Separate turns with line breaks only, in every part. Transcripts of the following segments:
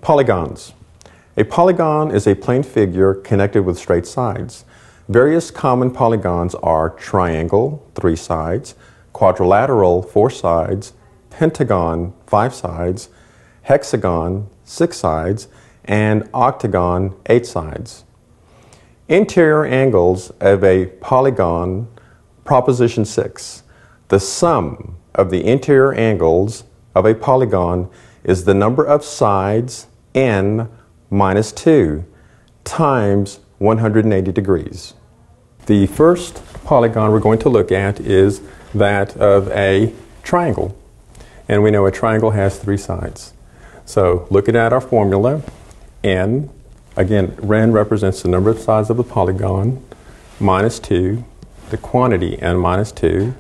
Polygons. A polygon is a plane figure connected with straight sides. Various common polygons are triangle, 3 sides, quadrilateral, 4 sides, pentagon, 5 sides, hexagon, 6 sides, and octagon, 8 sides. Interior angles of a polygon, proposition 6. The sum of the interior angles of a polygon is the number of sides, n minus 2, times 180 degrees. The first polygon we're going to look at is that of a triangle. And we know a triangle has 3 sides. So looking at our formula, n, again, n represents the number of sides of the polygon, minus 2, the quantity n minus 2,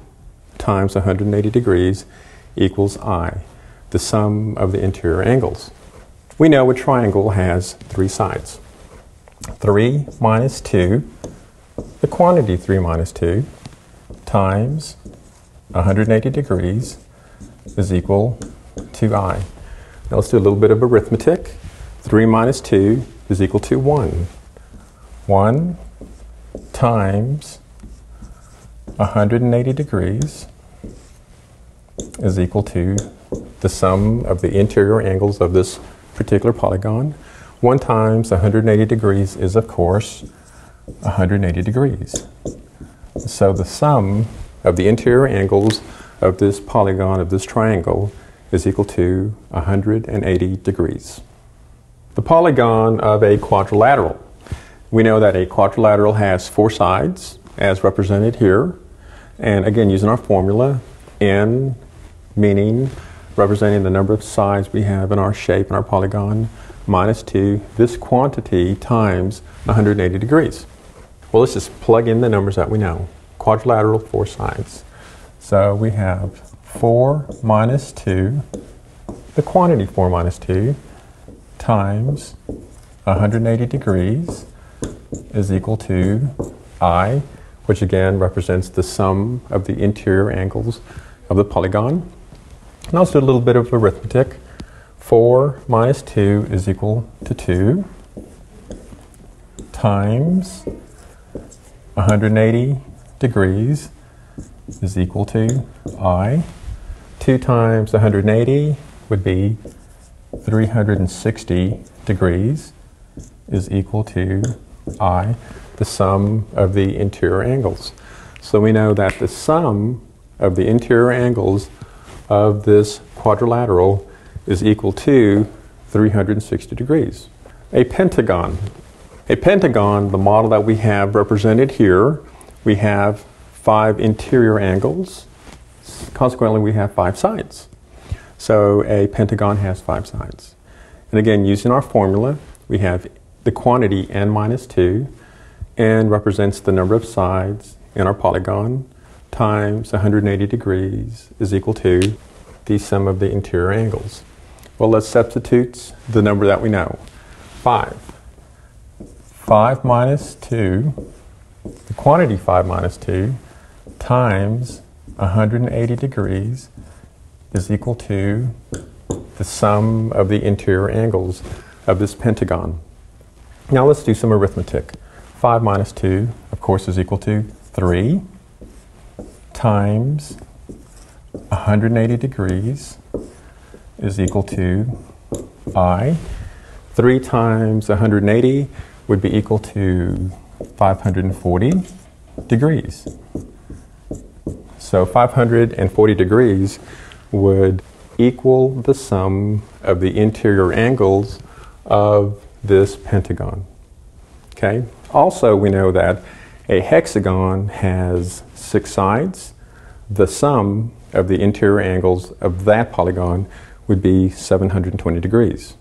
times 180 degrees equals I, the sum of the interior angles. We know a triangle has 3 sides. 3 minus 2, the quantity 3 minus 2, times 180 degrees is equal to I. Now let's do a little bit of arithmetic. 3 minus 2 is equal to 1. 1 times 180 degrees is equal to the sum of the interior angles of this particular polygon. 1 times 180 degrees is, of course, 180 degrees. So the sum of the interior angles of this polygon, of this triangle, is equal to 180 degrees. The polygon of a quadrilateral. We know that a quadrilateral has 4 sides, as represented here. And again, using our formula, n meaning representing the number of sides we have in our shape, in our polygon, minus 2, this quantity times 180 degrees. Well, let's just plug in the numbers that we know. Quadrilateral, 4 sides. So we have 4 minus 2, the quantity 4 minus 2, times 180 degrees is equal to I, which again represents the sum of the interior angles of the polygon. Now let's do a little bit of arithmetic. 4 minus 2 is equal to 2, times 180 degrees is equal to I. 2 times 180 would be 360 degrees is equal to I, the sum of the interior angles. So we know that the sum of the interior angles of this quadrilateral is equal to 360 degrees. A pentagon. A pentagon, the model that we have represented here, we have 5 interior angles. Consequently, we have 5 sides. So a pentagon has 5 sides. And again, using our formula, we have the quantity n minus 2, n represents the number of sides in our polygon, times 180 degrees is equal to the sum of the interior angles. Well, let's substitute the number that we know. 5. 5 minus 2, the quantity 5 minus 2, times 180 degrees is equal to the sum of the interior angles of this pentagon. Now let's do some arithmetic. 5 minus 2, of course, is equal to 3, times 180 degrees is equal to I. 3 times 180 would be equal to 540 degrees. So 540 degrees would equal the sum of the interior angles of this pentagon. Okay? Also, we know that a hexagon has 6 sides. The sum of the interior angles of that polygon would be 720 degrees.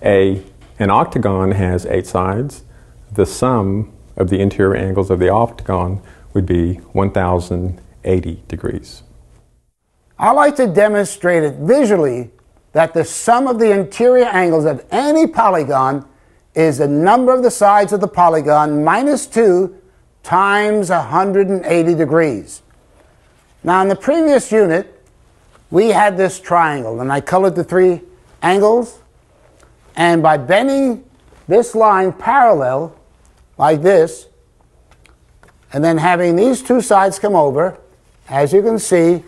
An octagon has 8 sides. The sum of the interior angles of the octagon would be 1080 degrees.
I like to demonstrate it visually that the sum of the interior angles of any polygon is the number of the sides of the polygon minus 2 times 180 degrees. Now in the previous unit, we had this triangle, and I colored the 3 angles. And by bending this line parallel, like this, and then having these two sides come over, as you can see,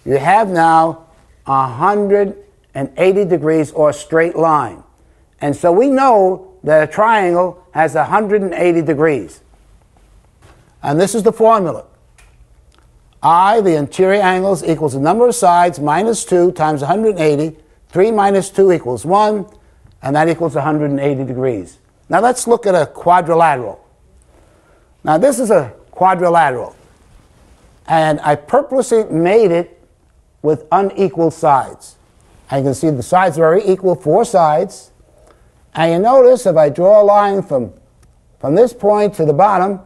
you have now 180 degrees or straight line. And so we know that a triangle has 180 degrees. And this is the formula. I, the interior angles, equals the number of sides minus 2 times 180. 3 minus 2 equals 1, and that equals 180 degrees. Now let's look at a quadrilateral. Now this is a quadrilateral, and I purposely made it with unequal sides. And you can see the sides are very equal, 4 sides. And you notice if I draw a line from this point to the bottom,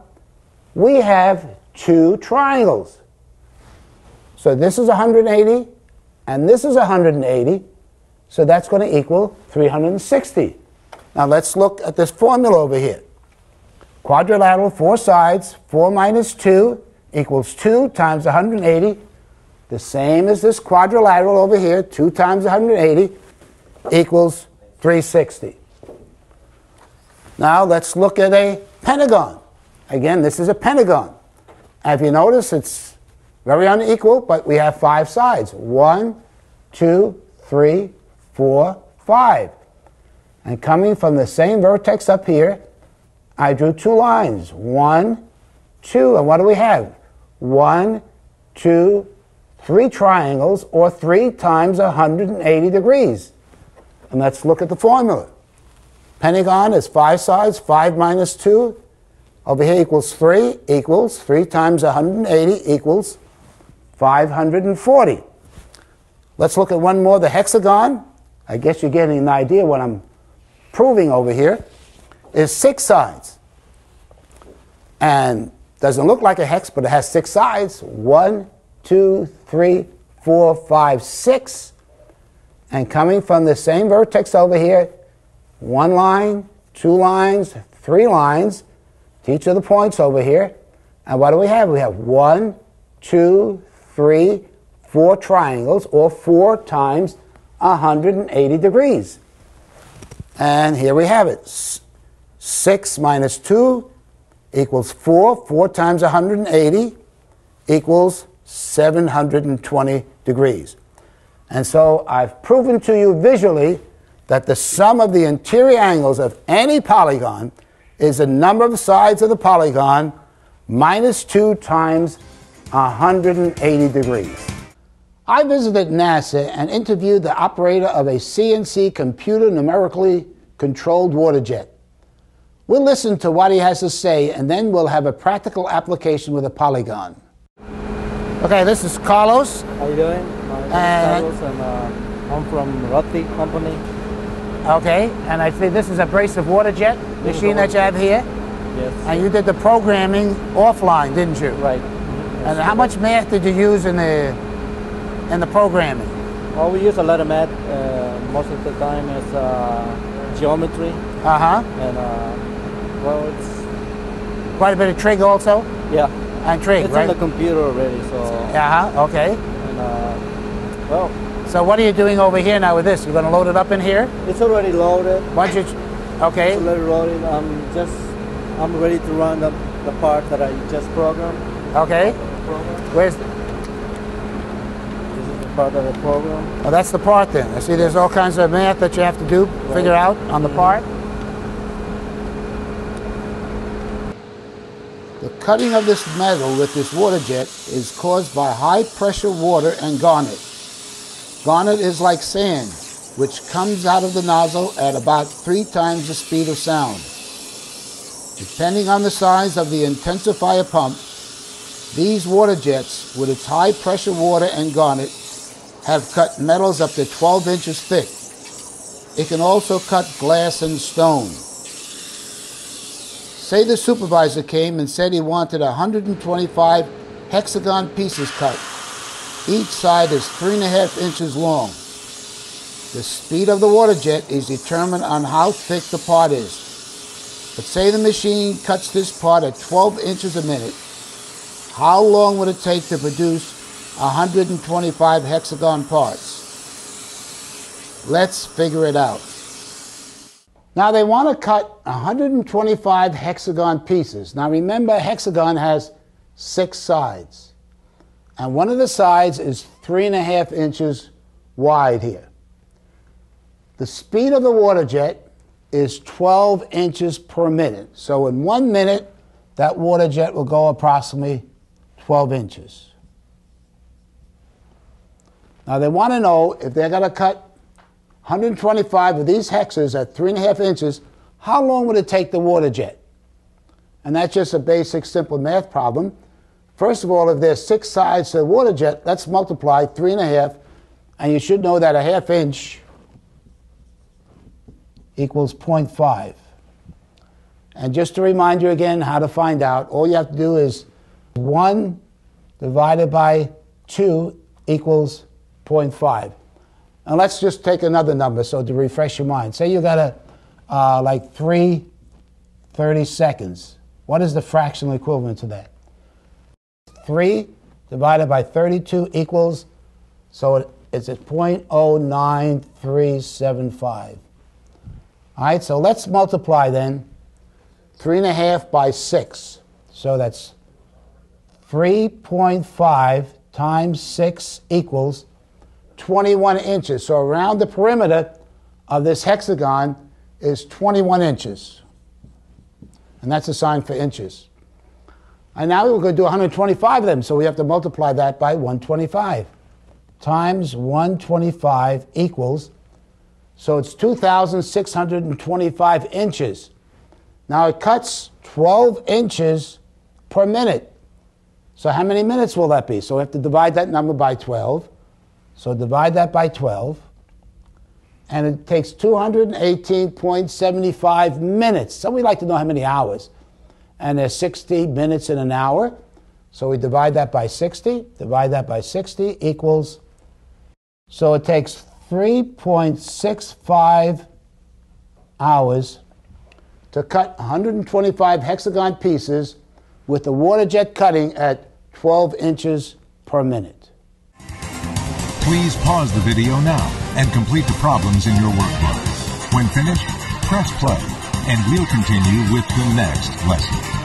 we have 2 triangles. So this is 180, and this is 180, so that's going to equal 360. Now let's look at this formula over here. Quadrilateral, 4 sides, 4 minus 2 equals 2 times 180, the same as this quadrilateral over here, 2 times 180 equals 360. Now let's look at a pentagon. Again, this is a pentagon. And if you notice, it's very unequal, but we have 5 sides. 1, 2, 3, 4, 5. And coming from the same vertex up here, I drew 2 lines. 1, 2, and what do we have? 1, 2, 3 triangles, or 3 times 180 degrees. And let's look at the formula. Pentagon is 5 sides, 5 minus 2. Over here equals 3, equals 3 times 180 equals 540. Let's look at one more, the hexagon. I guess you're getting an idea what I'm proving over here. Is 6 sides. And doesn't look like a hex, but it has 6 sides. 1, 2, 3, 4, 5, 6. And coming from the same vertex over here, 1 line, 2 lines, 3 lines to each of the points over here. And what do we have? We have 1, 2, 3, 4 triangles, or 4 times 180 degrees. And here we have it. 6 minus 2 equals 4. 4 times 180 equals 720 degrees. And so I've proven to you visually that the sum of the interior angles of any polygon is the number of sides of the polygon minus 2 times 180 degrees. I visited NASA and interviewed the operator of a CNC computer numerically controlled water jet. We'll listen to what he has to say, and then we'll have a practical application with a polygon. Okay, this is Carlos.
How you doing? My name is Carlos, and I'm from Rotti Company.
Okay, and I see this is a abrasive water jet machine that you have here.
Yes.
And you did the programming offline, didn't you?
Right.
And how much math did you use in the programming?
Well, we use a lot of math. Most of the time it's geometry.
And
well, it's
quite a bit of trig also.
Yeah.
And trig,
it's
right?
in the computer already, so.
Okay.
And well.
So what are you doing over here now with this? You're going to load it up in here?
It's already loaded.
Why don't you? Okay.
It's already loaded. I'm ready to run the part that I just programmed.
Okay. Where's?
This is the part of the program.
Oh, that's the part then. I see there's all kinds of math that you have to do, figure out on the part. The cutting of this metal with this water jet is caused by high pressure water and garnet. Garnet is like sand, which comes out of the nozzle at about 3 times the speed of sound. Depending on the size of the intensifier pump, these water jets, with its high pressure water and garnet, have cut metals up to 12 inches thick. It can also cut glass and stone. Say the supervisor came and said he wanted 125 hexagon pieces cut. Each side is 3.5 inches long. The speed of the water jet is determined on how thick the part is. But say the machine cuts this part at 12 inches a minute. How long would it take to produce 125 hexagon parts? Let's figure it out. Now they want to cut 125 hexagon pieces. Now remember, a hexagon has 6 sides. And one of the sides is 3.5 inches wide here. The speed of the water jet is 12 inches per minute. So in 1 minute, that water jet will go approximately 12 inches. Now they want to know if they're going to cut 125 of these hexes at 3.5 inches, how long would it take the water jet? And that's just a basic simple math problem. First of all, if there's 6 sides to the water jet, let's multiply 3.5, and you should know that a 1/2 inch equals 0.5. And just to remind you again how to find out, all you have to do is 1 divided by 2 equals 0.5. And let's just take another number so to refresh your mind. Say you got like 3/30 seconds. What is the fractional equivalent to that? 3 divided by 32 equals, so it's at 0.09375. All right, so let's multiply then 3.5 by 6. So that's 3.5 times 6 equals 21 inches. So around the perimeter of this hexagon is 21 inches. And that's a sign for inches. And now we're going to do 125 of them, so we have to multiply that by 125. Times 125 equals, so it's 2,625 inches. Now it cuts 12 inches per minute. So how many minutes will that be? So we have to divide that number by 12. So divide that by 12. And it takes 218.75 minutes. So we like to know how many hours. And there's 60 minutes in an hour. So we divide that by 60. Divide that by 60 equals, so it takes 3.65 hours to cut 125 hexagon pieces with the water jet cutting at 12 inches per minute.
Please pause the video now and complete the problems in your workbook. When finished, press play, and we'll continue with the next lesson.